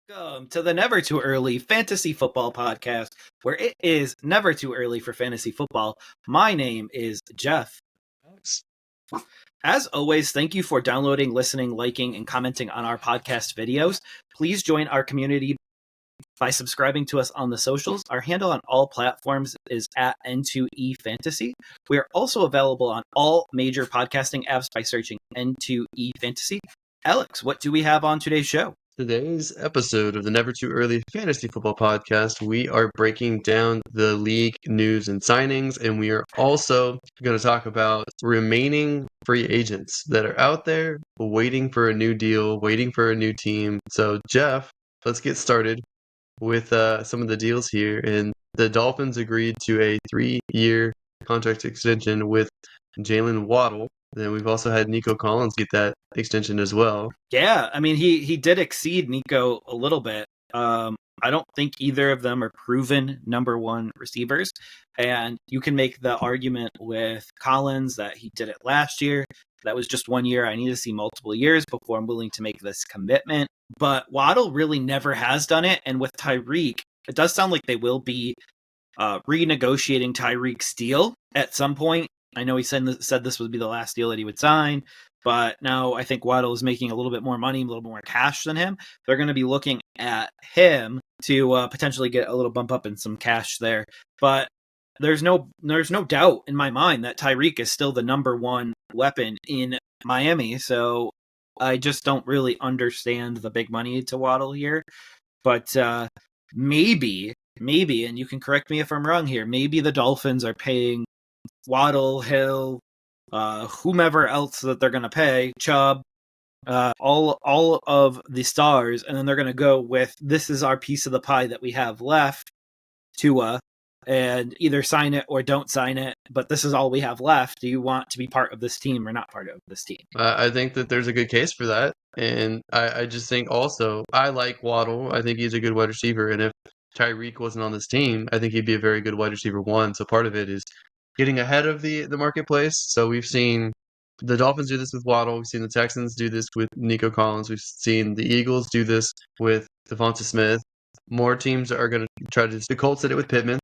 Welcome to the Never Too Early Fantasy Football Podcast, where it is never too early for fantasy football. My name is Jeff. As always, thank you for downloading, listening, liking, and commenting on our podcast videos. Please join our community by subscribing to us on the socials. Our handle on all platforms is at N2E Fantasy. We are also available on all major podcasting apps by searching N2E Fantasy. Alex, what do we have on today's show? Today's episode of the Never Too Early Fantasy Football Podcast, we are breaking down the league news and signings, and we are also going to talk about remaining free agents that are out there waiting for a new deal, waiting for a new team. So, Jeff, let's get started with some of the deals here. And the Dolphins agreed to a 3-year contract extension with Jalen Waddle. Then we've also had Nico Collins get that extension as well. Yeah, I mean, he did exceed Nico a little bit. I don't think either of them are proven number one receivers. And you can make the argument with Collins that he did it last year. That was just 1 year. I need to see multiple years before I'm willing to make this commitment. But Waddle really never has done it. And with Tyreek, it does sound like they will be renegotiating Tyreek's deal at some point. I know he said this would be the last deal that he would sign, but now I think Waddle is making a little bit more money, a little more cash than him. They're going to be looking at him to potentially get a little bump up in some cash there. But there's no doubt in my mind that Tyreek is still the number one weapon in Miami. So I just don't really understand the big money to Waddle here. But maybe, and you can correct me if I'm wrong here, maybe the Dolphins are paying Waddle, Hill, whomever else that they're going to pay, Chubb, all of the stars, and then they're going to go with, this is our piece of the pie that we have left, Tua, and either sign it or don't sign it, but this is all we have left. Do you want to be part of this team or not part of this team? I think that there's a good case for that, and I just think also, I like Waddle. I think he's a good wide receiver, and if Tyreek wasn't on this team, I think he'd be a very good wide receiver one, so part of it is getting ahead of the marketplace. So we've seen the Dolphins do this with Waddle. We've seen the Texans do this with Nico Collins. We've seen the Eagles do this with Devonta Smith. More teams are going to try to. The Colts did it with Pittman.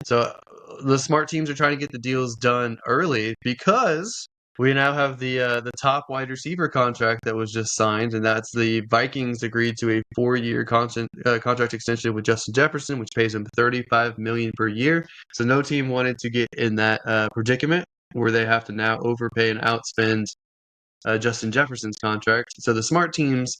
So the smart teams are trying to get the deals done early because we now have the top wide receiver contract that was just signed, and that's the Vikings agreed to a 4-year contract extension with Justin Jefferson, which pays him $35 million per year. So no team wanted to get in that predicament where they have to now overpay and outspend Justin Jefferson's contract. So the smart teams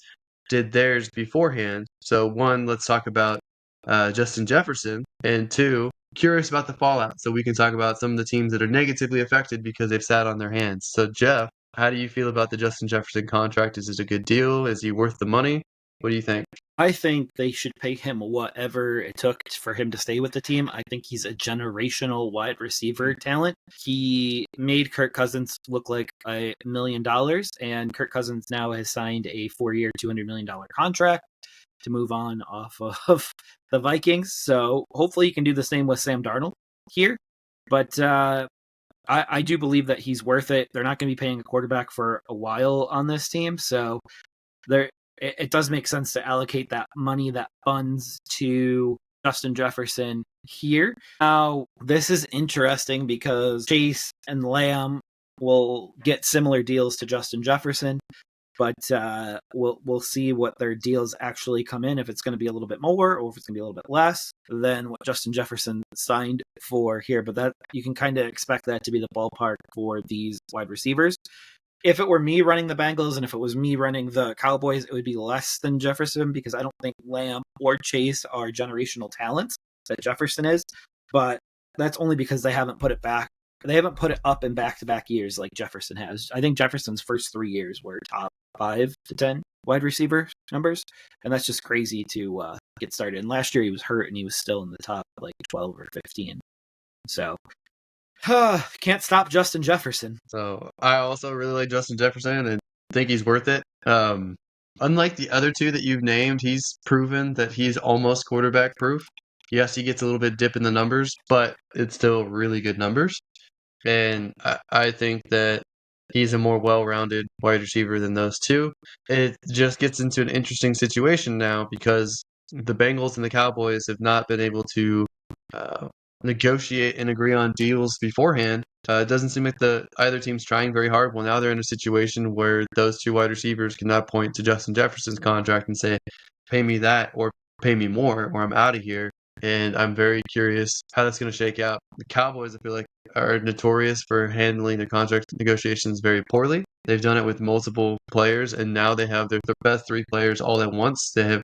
did theirs beforehand. So one, let's talk about Justin Jefferson, and two, curious about the fallout, so we can talk about some of the teams that are negatively affected because they've sat on their hands. So, Jeff, how do you feel about the Justin Jefferson contract? Is it a good deal? Is he worth the money? What do you think? I think they should pay him whatever it took for him to stay with the team. I think he's a generational wide receiver talent. He made Kirk Cousins look like $1 million, and Kirk Cousins now has signed a 4-year, $200 million contract to move on off of the Vikings. So hopefully you can do the same with Sam Darnold here. But I do believe that he's worth it. They're not going to be paying a quarterback for a while on this team. So it does make sense to allocate that money, that funds, to Justin Jefferson here. Now, this is interesting because Chase and Lamb will get similar deals to Justin Jefferson. But we'll see what their deals actually come in, if it's going to be a little bit more or if it's going to be a little bit less than what Justin Jefferson signed for here. But that you can kind of expect that to be the ballpark for these wide receivers. If it were me running the Bengals and if it was me running the Cowboys, it would be less than Jefferson because I don't think Lamb or Chase are generational talents that Jefferson is. But that's only because they haven't put it back. They haven't put it up in back-to-back years like Jefferson has. I think Jefferson's first 3 years were top 5 to 10 wide receiver numbers, and that's just crazy to get started. And last year he was hurt, and he was still in the top like 12 or 15. So can't stop Justin Jefferson. So I also really like Justin Jefferson and think he's worth it. Unlike the other two that you've named, he's proven that he's almost quarterback proof. Yes, he gets a little bit dip in the numbers, but it's still really good numbers. And I think that he's a more well-rounded wide receiver than those two. It just gets into an interesting situation now because the Bengals and the Cowboys have not been able to uh, negotiate and agree on deals beforehand. It doesn't seem like the either team's trying very hard. Well, now they're in a situation where those two wide receivers cannot point to Justin Jefferson's contract and say, "Pay me that," or "Pay me more," or "I'm out of here." And I'm very curious how that's going to shake out. The Cowboys, I feel like, are notorious for handling their contract negotiations very poorly. They've done it with multiple players, and now they have their best three players all at once. They have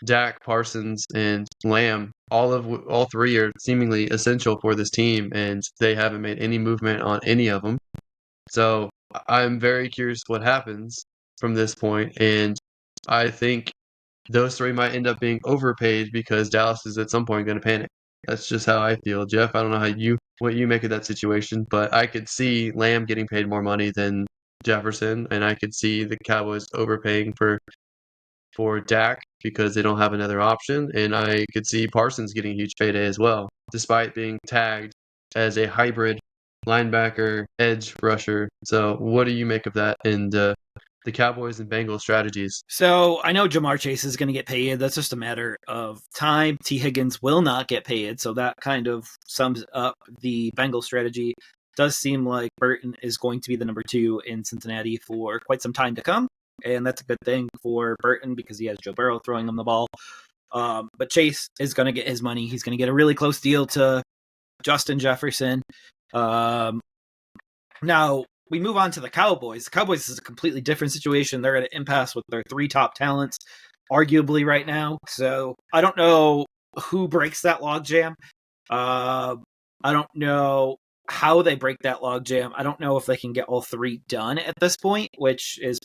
Dak, Parsons, and Lamb. All three are seemingly essential for this team, and they haven't made any movement on any of them. So I'm very curious what happens from this point, and I think those three might end up being overpaid because Dallas is at some point going to panic. That's just how I feel, Jeff. I don't know what you make of that situation, but I could see Lamb getting paid more money than Jefferson, and I could see the Cowboys overpaying for Dak because they don't have another option, and I could see Parsons getting a huge payday as well, despite being tagged as a hybrid linebacker edge rusher. So, what do you make of that and the Cowboys and Bengals strategies? So I know Jamar Chase is going to get paid. That's just a matter of time. T. Higgins will not get paid. So that kind of sums up the Bengals strategy. Does seem like Burton is going to be the number 2 in Cincinnati for quite some time to come. And that's a good thing for Burton because he has Joe Burrow throwing him the ball. But Chase is going to get his money. He's going to get a really close deal to Justin Jefferson. Now, we move on to the Cowboys. The Cowboys is a completely different situation. They're at an impasse with their 3 top talents, arguably right now. So I don't know who breaks that logjam. I don't know how they break that logjam. I don't know if they can get all 3 done at this point, which is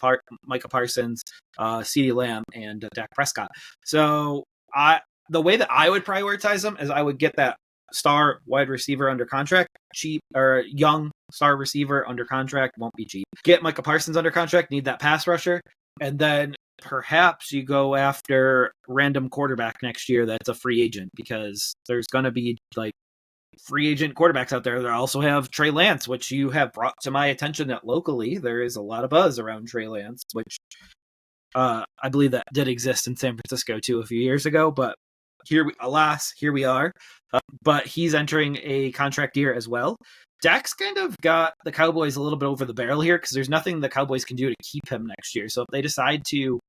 Micah Parsons, CeeDee Lamb, and Dak Prescott. So the way that I would prioritize them is I would get that star wide receiver under contract, cheap or young star receiver under contract, won't be cheap. Get Micah Parsons under contract, need that pass rusher, and then perhaps you go after random quarterback next year that's a free agent because there's going to be like free agent quarterbacks out there that also have Trey Lance, which you have brought to my attention that locally there is a lot of buzz around Trey Lance, which I believe that did exist in San Francisco too a few years ago, but here we are. But he's entering a contract year as well. Dak's kind of got the Cowboys a little bit over the barrel here because there's nothing the Cowboys can do to keep him next year. So if they decide to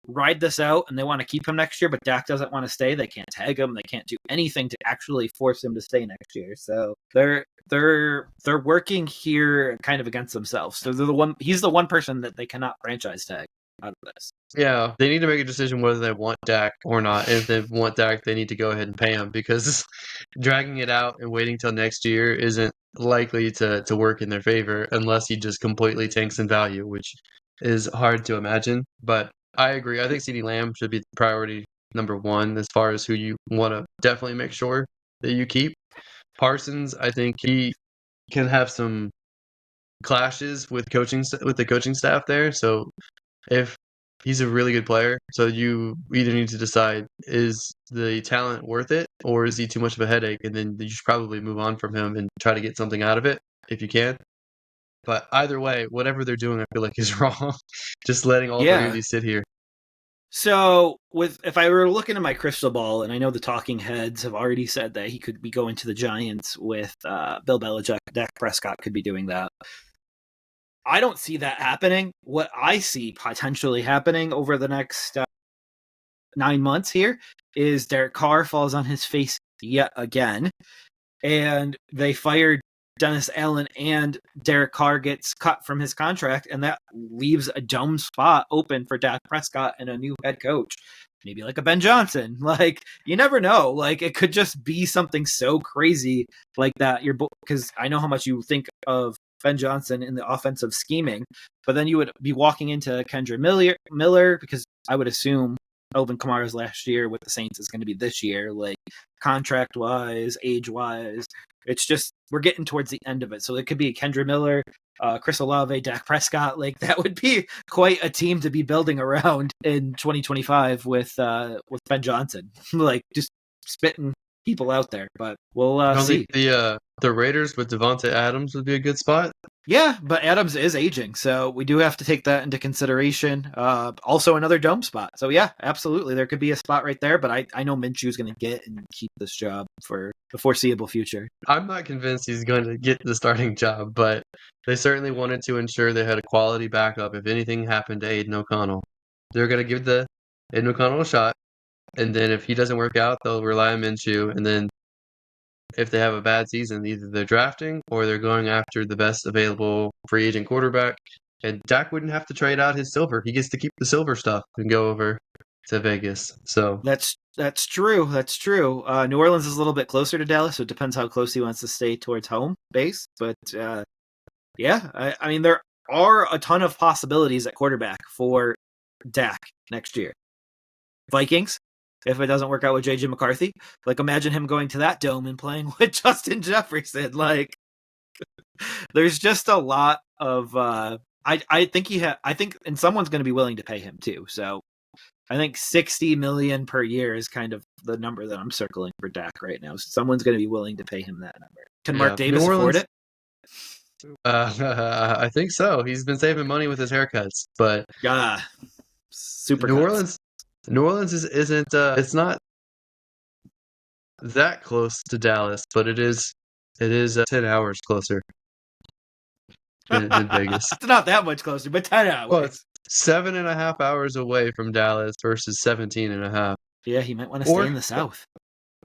ride this out and they want to keep him next year, but Dak doesn't want to stay, they can't tag him. They can't do anything to actually force him to stay next year. So they're working here kind of against themselves. So he's the one person that they cannot franchise tag out of this. Yeah, they need to make a decision whether they want Dak or not. And if they want Dak, they need to go ahead and pay him because dragging it out and waiting till next year isn't likely to work in their favor unless he just completely tanks in value, which is hard to imagine. But I agree. I think CeeDee Lamb should be priority number 1 as far as who you want to definitely make sure that you keep. Parsons, I think he can have some clashes with the coaching staff there. So if he's a really good player, so you either need to decide, is the talent worth it or is he too much of a headache? And then you should probably move on from him and try to get something out of it if you can. But either way, whatever they're doing, I feel like is wrong. Just letting all 3 of these sit here. So if I were looking at my crystal ball, and I know the talking heads have already said that he could be going to the Giants with Bill Belichick, Dak Prescott could be doing that. I don't see that happening. What I see potentially happening over the next 9 months here is Derek Carr falls on his face yet again, and they fired Dennis Allen, and Derek Carr gets cut from his contract, and that leaves a dumb spot open for Dak Prescott and a new head coach. Maybe like a Ben Johnson. Like, you never know. Like, it could just be something so crazy like that. Because I know how much you think of Ben Johnson in the offensive scheming, but then you would be walking into Kendra Miller because I would assume Alvin Kamara's last year with the Saints is going to be this year, like contract wise, age wise. It's just, we're getting towards the end of it. So it could be Kendra Miller, Chris Olave, Dak Prescott. Like, that would be quite a team to be building around in 2025 with Ben Johnson. Like, just spitting people out there, but we'll I don't see. think the Raiders with Devontae Adams would be a good spot. Yeah, but Adams is aging, so we do have to take that into consideration. Also, another dome spot. So yeah, absolutely, there could be a spot right there. But I know Minshew's going to get and keep this job for the foreseeable future. I'm not convinced he's going to get the starting job, but they certainly wanted to ensure they had a quality backup if anything happened to Aiden O'Connell. They're going to give the Aiden O'Connell a shot, and then if he doesn't work out, they'll rely on Minshew, and then if they have a bad season, either they're drafting or they're going after the best available free agent quarterback. And Dak wouldn't have to trade out his silver. He gets to keep the silver stuff and go over to Vegas. So That's true. That's true. New Orleans is a little bit closer to Dallas, so it depends how close he wants to stay towards home base. But yeah, I mean there are a ton of possibilities at quarterback for Dak next year. Vikings, if it doesn't work out with JJ McCarthy, like imagine him going to that dome and playing with Justin Jefferson. Like, there's just a lot of. I think I think, and someone's going to be willing to pay him too. So I think 60 million per year is kind of the number that I'm circling for Dak right now. So someone's going to be willing to pay him that number. Can Mark Davis afford it? I think so. He's been saving money with his haircuts, but super. New Orleans isn't. It's not that close to Dallas, but it is. It is 10 hours closer than Vegas. It's not that much closer, but 10 hours. Well, it's 7.5 hours away from Dallas versus 17.5. Yeah, he might want to stay in the South.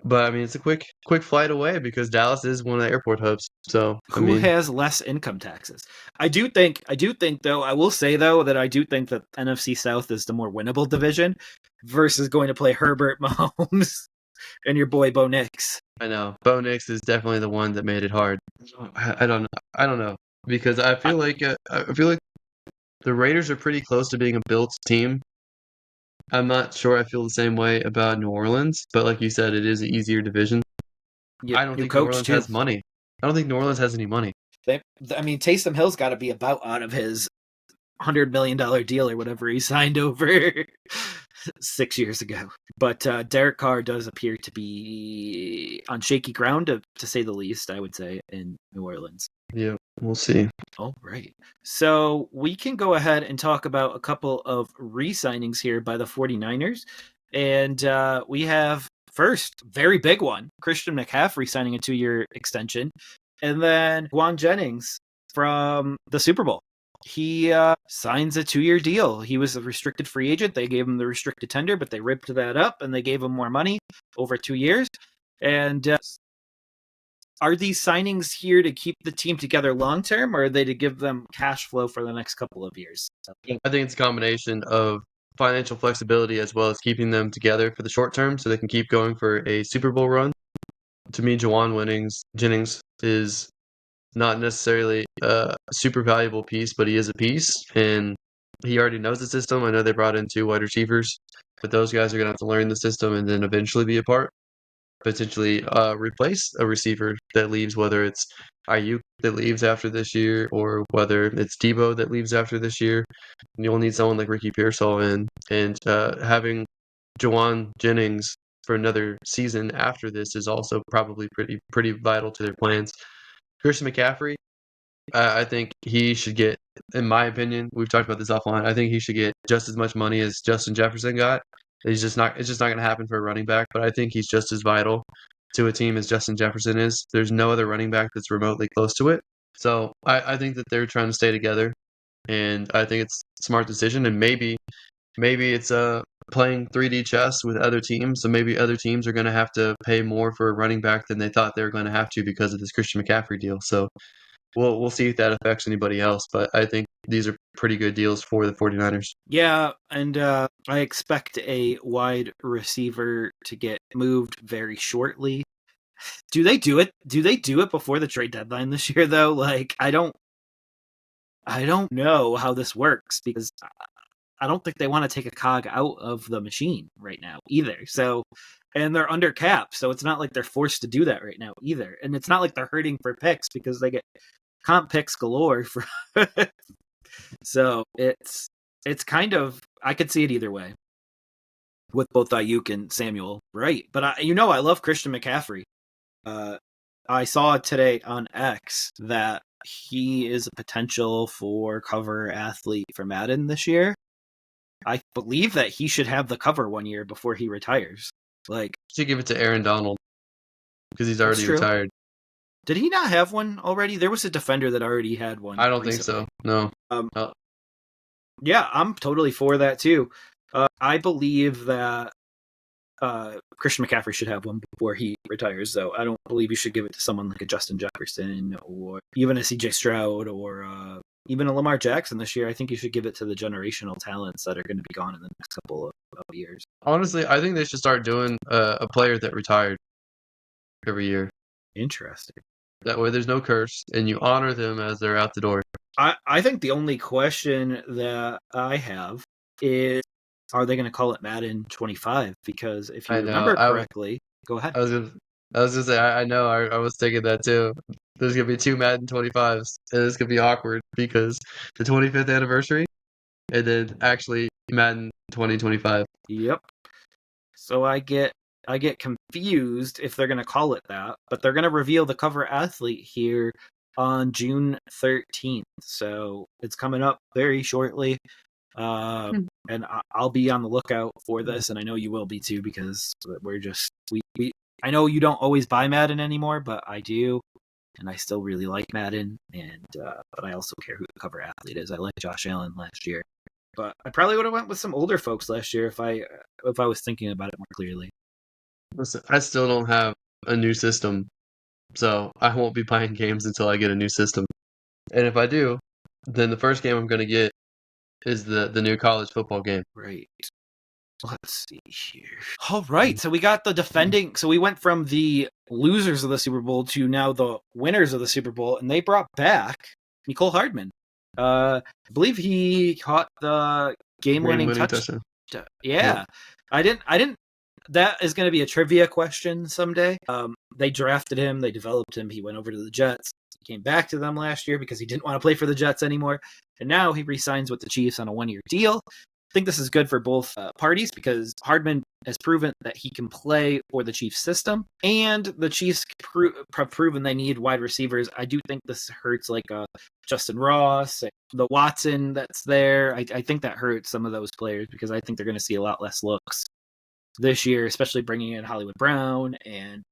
But I mean, it's a quick flight away because Dallas is one of the airport hubs. So who has less income taxes? I do think though, I will say though that I do think that NFC South is the more winnable division versus going to play Herbert, Mahomes, and your boy Bo Nix. I know Bo Nix is definitely the one that made it hard. I don't know because I feel like the Raiders are pretty close to being a built team. I'm not sure I feel the same way about New Orleans, but like you said, it is an easier division. I don't think New Orleans has money. I don't think New Orleans has any money. I mean, Taysom Hill's got to be about out of his $100 million deal or whatever he signed over 6 years ago. But Derek Carr does appear to be on shaky ground, to say the least, I would say, in New Orleans. Yeah, we'll see. All right. So we can go ahead and talk about a couple of re-signings here by the 49ers. And we have, first, very big one, Christian McCaffrey signing a 2-year extension. And then Juan Jennings from the Super Bowl. He signs a 2-year deal. He was a restricted free agent. They gave him the restricted tender, but they ripped that up and they gave him more money over 2 years. And are these signings here to keep the team together long term, or are they to give them cash flow for the next couple of years? I think it's a combination of financial flexibility as well as keeping them together for the short term so they can keep going for a Super Bowl run. To me, Juwan Jennings is not necessarily a super valuable piece, but he is a piece, and he already knows the system. I know they brought in 2 wide receivers, but those guys are going to have to learn the system and then eventually be a part. Potentially replace a receiver that leaves, whether it's Ayuk that leaves after this year or whether it's Debo that leaves after this year. And you'll need someone like Ricky Pearsall in, and having Juwan Jennings for another season after this is also probably pretty vital to their plans. Christian McCaffrey, I think he should get, in my opinion, we've talked about this offline, I think he should get just as much money as Justin Jefferson got. It's just not going to happen for a running back, but I think he's just as vital to a team as Justin Jefferson is. There's no other running back that's remotely close to it. So I think that they're trying to stay together, and I think it's a smart decision. And maybe it's playing 3D chess with other teams. So maybe other teams are going to have to pay more for a running back than they thought they were going to have to because of this Christian McCaffrey deal. So we'll see if that affects anybody else, but I think these are pretty good deals for the 49ers. Yeah, and I expect a wide receiver to get moved very shortly. Do they do it? Do they do it before the trade deadline this year though? Like I don't know how this works because I don't think they want to take a cog out of the machine right now either. So, and they're under cap, so it's not like they're forced to do that right now either. And it's not like they're hurting for picks because they get comp picks galore for so it's kind of, I could see it either way. with both Ayuk and Samuel, right? But I love Christian McCaffrey. I saw today on X that he is a potential for cover athlete for Madden this year. I believe that he should have the cover 1 year before he retires. Like, should give it to Aaron Donald because he's that's already true. retired. Did he not have one already? There was a defender that already had one. I don't think so. No. Yeah, I'm totally for that too. I believe that Christian McCaffrey should have one before he retires, though. I don't believe you should give it to someone like a Justin Jefferson or even a CJ Stroud or even a Lamar Jackson this year. I think you should give it to the generational talents that are going to be gone in the next couple of years. Honestly, I think they should start doing a player that retired every year. Interesting. That way there's no curse, and you honor them as they're out the door. I think the only question that I have is, are they going to call it Madden 25? Because if you remember correctly, go ahead. I was gonna say, I know, I was thinking that too. There's gonna be 2 Madden 25s, and it's gonna be awkward because the 25th anniversary, and then actually Madden 2025. Yep. So I get confused if they're going to call it that, but they're going to reveal the cover athlete here on June 13th. So it's coming up very shortly. And I'll be on the lookout for this, and I know you will be too, because we're just I know you don't always buy Madden anymore, but I do, and I still really like Madden, and but I also care who the cover athlete is. I like Josh Allen last year, but I probably would have went with some older folks last year if I was thinking about it more clearly. Listen, I still don't have a new system, so I won't be buying games until I get a new system. And if I do, then the first game I'm going to get is the new college football game. Right. Let's see here. All right. So we got the defending. So we went from the losers of the Super Bowl to now the winners of the Super Bowl, and they brought back Mecole Hardman. I believe he caught the game-winning touchdown. Yeah. I didn't. That is going to be a trivia question someday. They drafted him. They developed him. He went over to the Jets. He came back to them last year because he didn't want to play for the Jets anymore. And now he re-signs with the Chiefs on a 1-year deal. I think this is good for both parties because Hardman has proven that he can play for the Chiefs system, and the Chiefs have proven they need wide receivers. I do think this hurts like Justin Ross, the Watson that's there. I think that hurts some of those players because I think they're going to see a lot less looks this year, especially bringing in Hollywood Brown and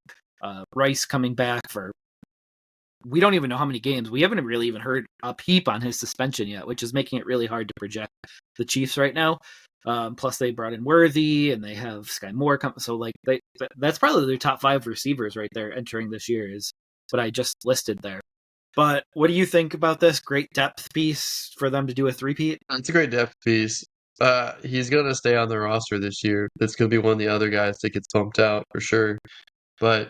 Rice coming back for, we don't even know how many games. We haven't really even heard a peep on his suspension yet, which is making it really hard to project the Chiefs right now. Plus, they brought in Worthy, and they have Sky Moore coming. So, like, that's probably their top 5 receivers right there entering this year is what I just listed there. But what do you think about this? Great depth piece for them to do a three-peat? It's a great depth piece. He's going to stay on the roster this year. That's going to be one of the other guys that gets bumped out for sure. But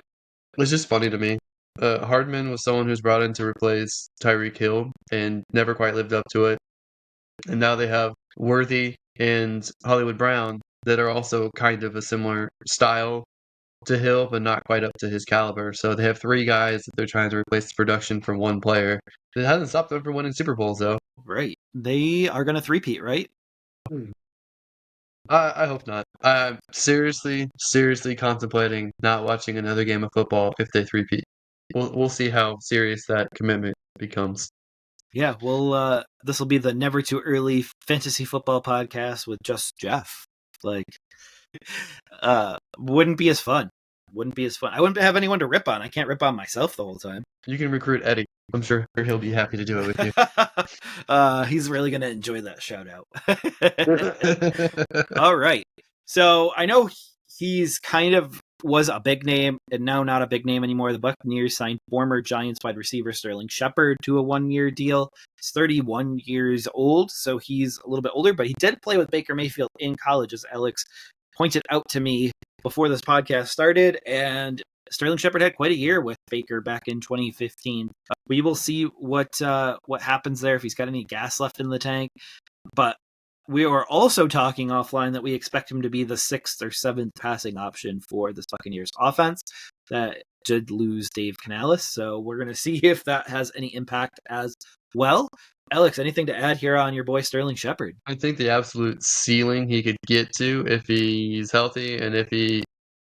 it's just funny to me. Hardman was someone who's brought in to replace Tyreek Hill and never quite lived up to it. And now they have Worthy and Hollywood Brown that are also kind of a similar style to Hill, but not quite up to his caliber. So they have 3 guys that they're trying to replace the production from one player. It hasn't stopped them from winning Super Bowls, though. Right. They are going to three-peat, right? I hope not. I'm seriously contemplating not watching another game of football if they three-peat. We'll see how serious that commitment becomes. Yeah, well, this will be the Never Too Early Fantasy Football podcast with just Jeff. Like, wouldn't be as fun. I wouldn't have anyone to rip on. I can't rip on myself the whole time. You can recruit Eddie. I'm sure he'll be happy to do it with you. He's really going to enjoy that shout out. All right. So I know he's kind of was a big name and now not a big name anymore. The Buccaneers signed former Giants wide receiver Sterling Shepard to a 1-year deal. He's 31 years old, so he's a little bit older, but he did play with Baker Mayfield in college, as Alex pointed out to me before this podcast started, and Sterling Shepard had quite a year with Baker back in 2015. We will see what happens there, if he's got any gas left in the tank. But we are also talking offline that we expect him to be the 6th or 7th passing option for this Buccaneers offense that did lose Dave Canales. So we're going to see if that has any impact as well. Alex, anything to add here on your boy Sterling Shepard? I think the absolute ceiling he could get to if he's healthy and if he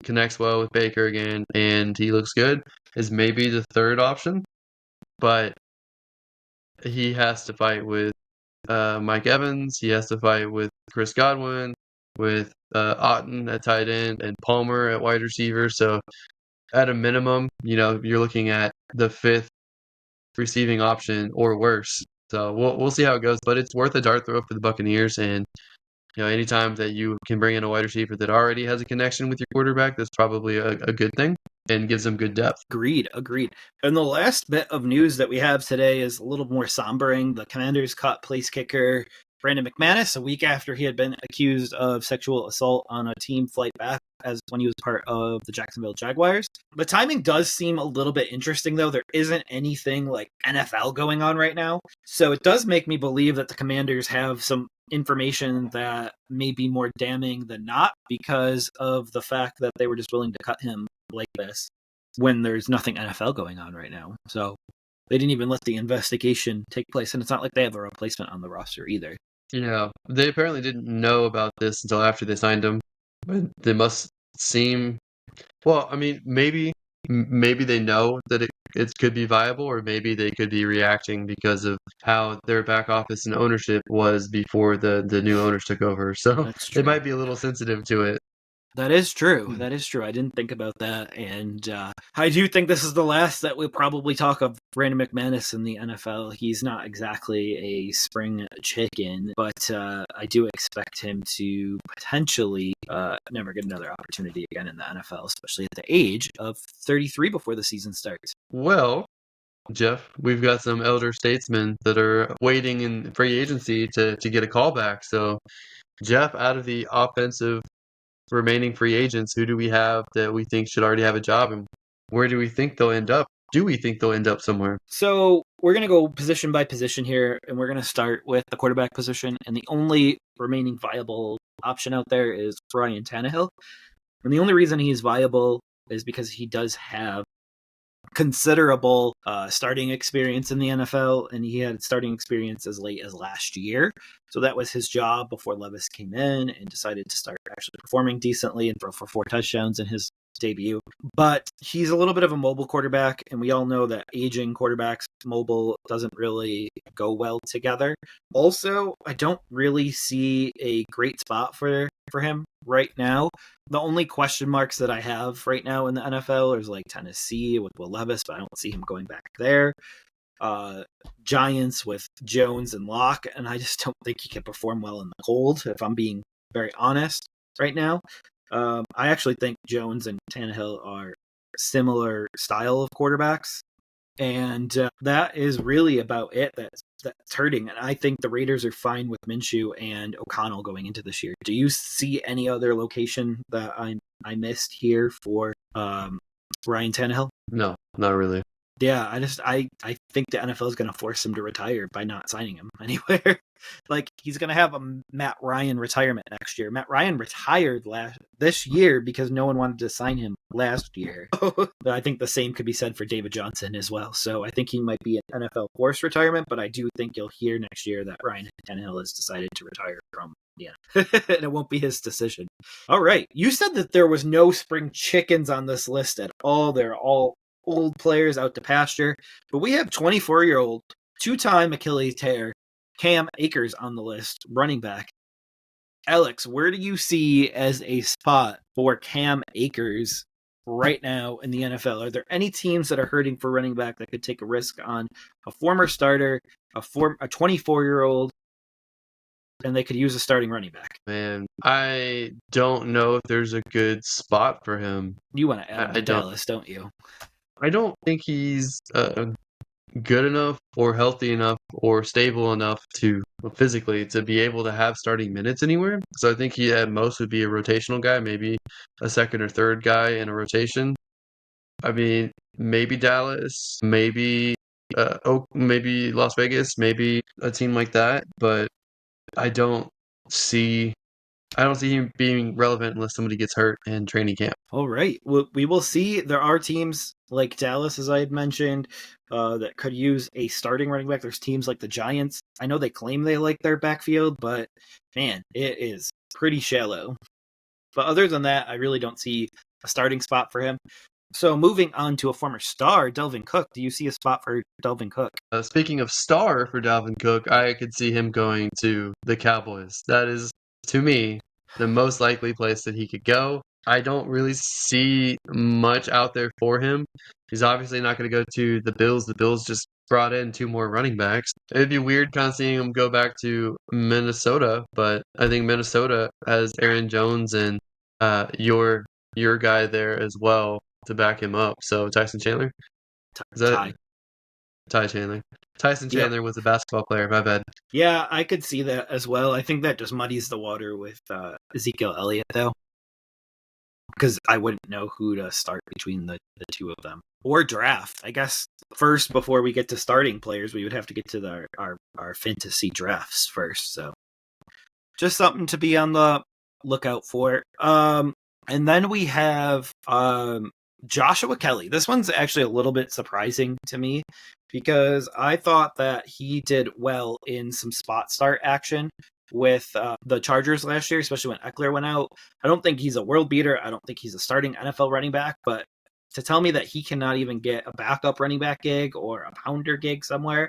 connects well with Baker again and he looks good is maybe the third option, but he has to fight with Mike Evans. He has to fight with Chris Godwin, with Otten at tight end, and Palmer at wide receiver. So at a minimum, you're looking at the fifth receiving option or worse. So we'll see how it goes, but it's worth a dart throw for the Buccaneers. And anytime that you can bring in a wide receiver that already has a connection with your quarterback, that's probably a good thing and gives them good depth. Agreed. And the last bit of news that we have today is a little more sombering. The Commanders caught place kicker Brandon McManus a week after he had been accused of sexual assault on a team flight back as when he was part of the Jacksonville Jaguars. The timing does seem a little bit interesting, though. There isn't anything like NFL going on right now. So it does make me believe that the Commanders have some information that may be more damning than not because of the fact that they were just willing to cut him like this when there's nothing NFL going on right now. So they didn't even let the investigation take place, and it's not like they have a replacement on the roster either. Yeah, they apparently didn't know about this until after they signed him, but they must seem, well, I mean, maybe they know that it could be viable, or maybe they could be reacting because of how their back office and ownership was before the new owners took over. So they might be a little sensitive to it. That is true. I didn't think about that. And I do think this is the last that we'll probably talk of Brandon McManus in the NFL. He's not exactly a spring chicken, but I do expect him to potentially never get another opportunity again in the NFL, especially at the age of 33 before the season starts. Well, Jeff, we've got some elder statesmen that are waiting in free agency to get a call back. So, Jeff, out of the offensive remaining free agents, who do we have that we think should already have a job, and where do we think they'll end up? Do we think they'll end up somewhere? So we're going to go position by position here, and we're going to start with the quarterback position. And the only remaining viable option out there is Ryan Tannehill. And the only reason he's viable is because he does have considerable starting experience in the NFL, and he had starting experience as late as last year. So that was his job before Levis came in and decided to start actually performing decently and throw for 4 touchdowns in his debut. But he's a little bit of a mobile quarterback, and we all know that aging quarterbacks, mobile doesn't really go well together. Also, I don't really see a great spot for him right now. The only question marks that I have right now in the NFL is like Tennessee with Will Levis, but I don't see him going back there. Giants with Jones and Locke, and I just don't think he can perform well in the cold, if I'm being very honest right now. I actually think Jones and Tannehill are similar style of quarterbacks, and that is really about it that's hurting. And I think the Raiders are fine with Minshew and O'Connell going into this year. Do you see any other location that I missed here for Ryan Tannehill? No, not really. Yeah, I think the NFL is going to force him to retire by not signing him anywhere. Like, he's going to have a Matt Ryan retirement next year. Matt Ryan retired this year because no one wanted to sign him last year. I think the same could be said for David Johnson as well. So I think he might be an NFL forced retirement, but I do think you'll hear next year that Ryan Tannehill has decided to retire from and it won't be his decision. All right. You said that there was no spring chickens on this list at all. They're all old players out to pasture, but we have 24-year-old, 2-time Achilles tear, Cam Akers on the list, running back. Alex, where do you see as a spot for Cam Akers right now in the NFL? Are there any teams that are hurting for running back that could take a risk on a former starter, a 24-year-old, and they could use a starting running back? Man, I don't know if there's a good spot for him. You want to add him to Dallas, don't you? I don't think he's good enough or healthy enough or stable enough to physically to be able to have starting minutes anywhere. So I think he at most would be a rotational guy, maybe a second or third guy in a rotation. I mean, maybe Dallas, maybe maybe Las Vegas, maybe a team like that, but I don't see him being relevant unless somebody gets hurt in training camp. All right. Well, we will see. There are teams like Dallas, as I had mentioned, that could use a starting running back. There's teams like the Giants. I know they claim they like their backfield, but man, it is pretty shallow. But other than that, I really don't see a starting spot for him. So moving on to a former star, Delvin Cook. Do you see a spot for Delvin Cook? Speaking of star for Dalvin Cook, I could see him going to the Cowboys. That is, to me, the most likely place that he could go. I don't really see much out there for him. He's obviously not going to go to the Bills. The Bills just brought in 2 more running backs. It'd be weird kind of seeing him go back to Minnesota, but I think Minnesota has Aaron Jones and your guy there as well to back him up. So Tyson Chandler? Is that Ty. Ty Chandler? Tyson Yep. Chandler was a basketball player. My bad. Yeah, I could see that as well. I think that just muddies the water with Ezekiel Elliott, though, because I wouldn't know who to start between the two of them. Or draft. I guess first, before we get to starting players, we would have to get to our fantasy drafts first. So just something to be on the lookout for. And then we have Joshua Kelly. This one's actually a little bit surprising to me because I thought that he did well in some spot start action with the Chargers last year, especially when Eckler went out. I don't think he's a world beater. I don't think he's a starting NFL running back, but to tell me that he cannot even get a backup running back gig or a pounder gig somewhere,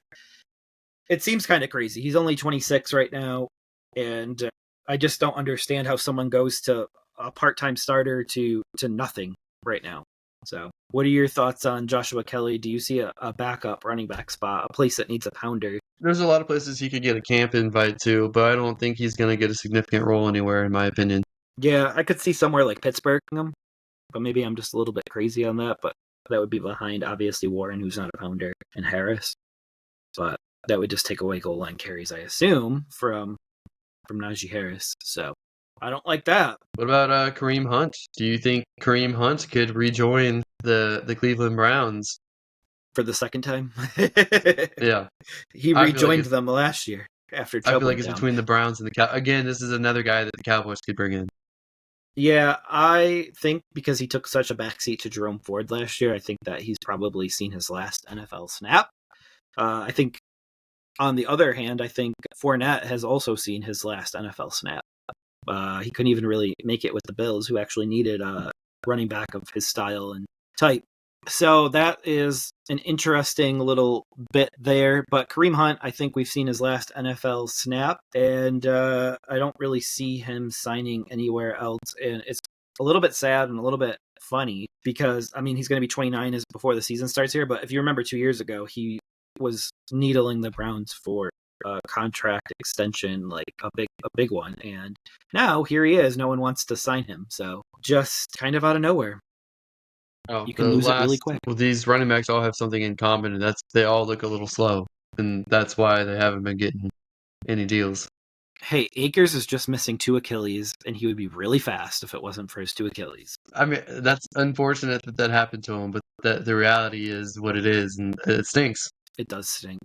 it seems kind of crazy. He's only 26 right now, and I just don't understand how someone goes to a part-time starter to nothing right now. So what are your thoughts on Joshua Kelly? Do you see a backup running back spot, a place that needs a pounder? There's a lot of places he could get a camp invite to, but I don't think he's going to get a significant role anywhere, in my opinion. Yeah, I could see somewhere like Pittsburgh, but maybe I'm just a little bit crazy on that. But that would be behind, obviously, Warren, who's not a pounder, and Harris. But that would just take away goal line carries, I assume, from Najee Harris. So I don't like that. What about Kareem Hunt? Do you think Kareem Hunt could rejoin the Cleveland Browns? For the second time? Yeah. He rejoined them last year after Chubb I feel like went it's down. between the Browns and the Cowboys. Again, this is another guy that the Cowboys could bring in. Yeah, I think because he took such a backseat to Jerome Ford last year, I think that he's probably seen his last NFL snap. I think, on the other hand, I think Fournette has also seen his last NFL snap. He couldn't even really make it with the Bills, who actually needed a running back of his style and type. So that is an interesting little bit there. But Kareem Hunt, I think we've seen his last NFL snap, and I don't really see him signing anywhere else. And it's a little bit sad and a little bit funny because, I mean, he's going to be 29 as before the season starts here. But if you remember 2 years ago, he was needling the Browns for a contract extension, like a big one. And now here he is. No one wants to sign him. So just kind of out of nowhere. You can lose it really quick. Well, these running backs all have something in common, and that's they all look a little slow, and that's why they haven't been getting any deals. Hey, Akers is just missing 2 Achilles, and he would be really fast if it wasn't for his 2 Achilles. I mean, that's unfortunate that happened to him, but the reality is what it is, and it stinks. It does stink.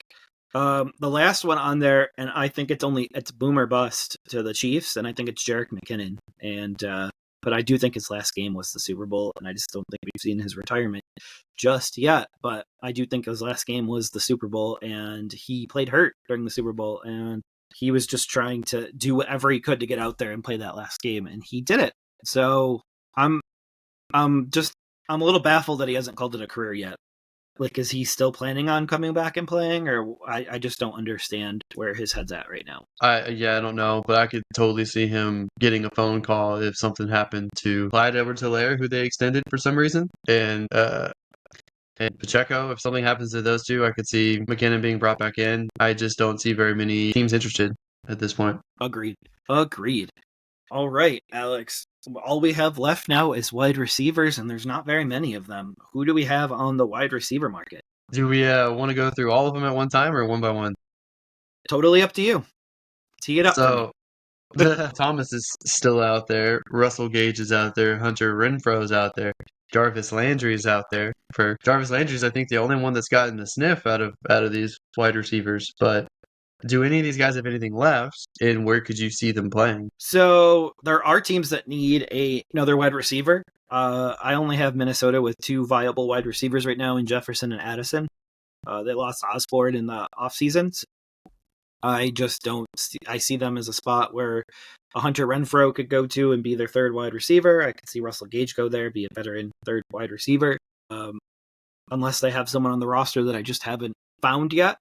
The last one on there, and I think it's boom or bust to the Chiefs, and I think it's Jerick McKinnon. And but I do think his last game was the Super Bowl, and I just don't think we've seen his retirement just yet. But I do think his last game was the Super Bowl, and he played hurt during the Super Bowl, and he was just trying to do whatever he could to get out there and play that last game, and he did it. So I'm a little baffled that he hasn't called it a career yet. Like, is he still planning on coming back and playing, or I just don't understand where his head's at right now. I don't know, but I could totally see him getting a phone call if something happened to Clyde Edwards-Helaire, who they extended for some reason, and Pacheco. If something happens to those two, I could see McKinnon being brought back in. I just don't see very many teams interested at this point. Agreed. All right, Alex. All we have left now is wide receivers, and there's not very many of them. Who do we have on the wide receiver market? Do we want to go through all of them at one time or one by one? Totally up to you. Tee it up. So, Thomas is still out there. Russell Gage is out there. Hunter Renfro's out there. Jarvis Landry's out there. For Jarvis Landry's, I think the only one that's gotten the sniff out of these wide receivers. But do any of these guys have anything left? And where could you see them playing? So there are teams that need another wide receiver. I only have Minnesota with 2 viable wide receivers right now in Jefferson and Addison. They lost Osborne in the offseason. So I just don't see, I see them as a spot where a Hunter Renfrow could go to and be their 3rd wide receiver. I could see Russell Gage go there, be a veteran 3rd wide receiver. Unless they have someone on the roster that I just haven't found yet.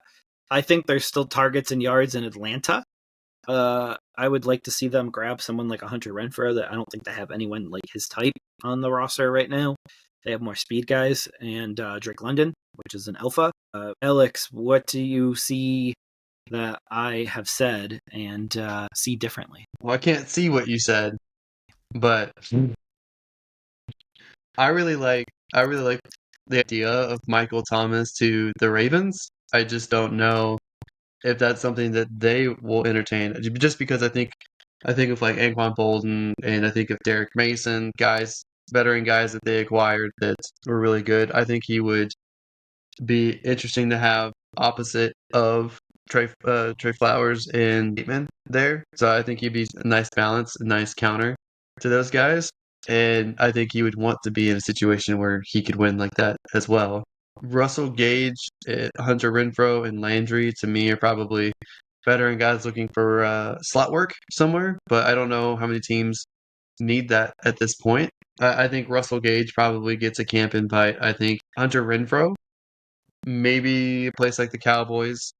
I think there's still targets and yards in Atlanta. I would like to see them grab someone like a Hunter Renfrow. That I don't think they have anyone like his type on the roster right now. They have more speed guys and Drake London, which is an alpha. Alex, what do you see that I have said and see differently? Well, I can't see what you said, but I really like the idea of Michael Thomas to the Ravens. I just don't know if that's something that they will entertain. Just because I think of like Anquan Bolden and I think of Derek Mason, veteran guys that they acquired that were really good. I think he would be interesting to have opposite of Trey Flowers and Bateman there. So I think he'd be a nice balance, a nice counter to those guys. And I think he would want to be in a situation where he could win like that as well. Russell Gage, Hunter Renfrow, and Landry to me are probably veteran guys looking for slot work somewhere, but I don't know how many teams need that at this point. I think Russell Gage probably gets a camp invite. I think Hunter Renfrow, maybe a place like the Cowboys.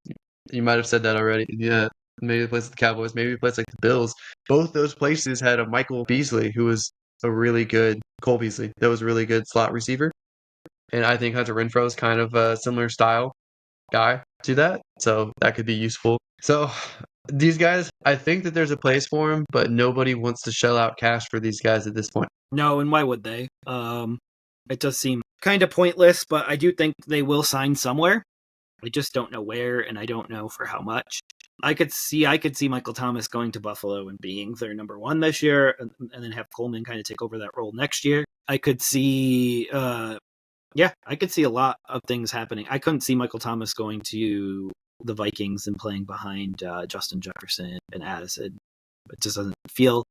You might have said that already. Yeah, maybe a place like the Cowboys, maybe a place like the Bills. Both those places had a Michael Beasley, who was a really good Cole Beasley. That was a really good slot receiver. And I think Hunter Renfrow is kind of a similar style guy to that. So that could be useful. So these guys, I think that there's a place for them, but nobody wants to shell out cash for these guys at this point. No, and why would they? It does seem kind of pointless, but I do think they will sign somewhere. I just don't know where, and I don't know for how much. I could see Michael Thomas going to Buffalo and being their number 1 this year, and then have Coleman kind of take over that role next year. I could see, I could see a lot of things happening. I couldn't see Michael Thomas going to the Vikings and playing behind Justin Jefferson and Addison. It just doesn't feel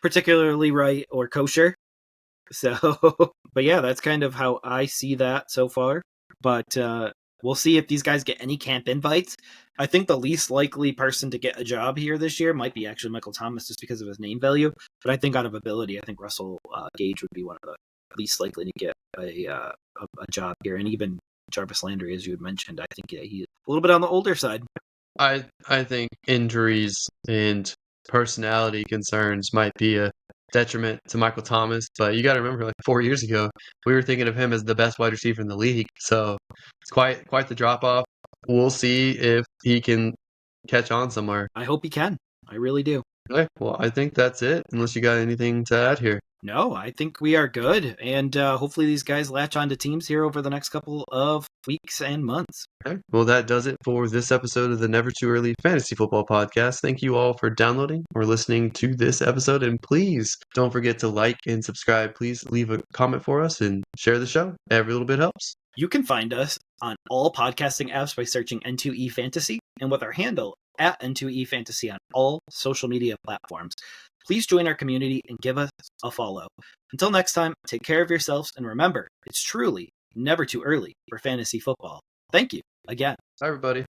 particularly right or kosher. So, but yeah, that's kind of how I see that so far. But we'll see if these guys get any camp invites. I think the least likely person to get a job here this year might be actually Michael Thomas, just because of his name value. But I think out of ability, I think Russell Gage would be one of the least likely to get a job here. And even Jarvis Landry, as you had mentioned, I think he's a little bit on the older side. I think injuries and personality concerns might be a detriment to Michael Thomas, but you got to remember, like 4 years ago, we were thinking of him as the best wide receiver in the league. So it's quite the drop off. We'll see if he can catch on somewhere. I hope he can. I really do. Okay, well, I think that's it. Unless you got anything to add here. No, I think we are good. And hopefully these guys latch on to teams here over the next couple of weeks and months. Okay. Well, that does it for this episode of the Never Too Early Fantasy Football Podcast. Thank you all for downloading or listening to this episode. And please don't forget to like and subscribe. Please leave a comment for us and share the show. Every little bit helps. You can find us on all podcasting apps by searching N2E Fantasy and with our handle at N2E Fantasy on all social media platforms. Please join our community and give us a follow. Until next time, take care of yourselves and remember, it's truly never too early for fantasy football. Thank you again. Bye, everybody.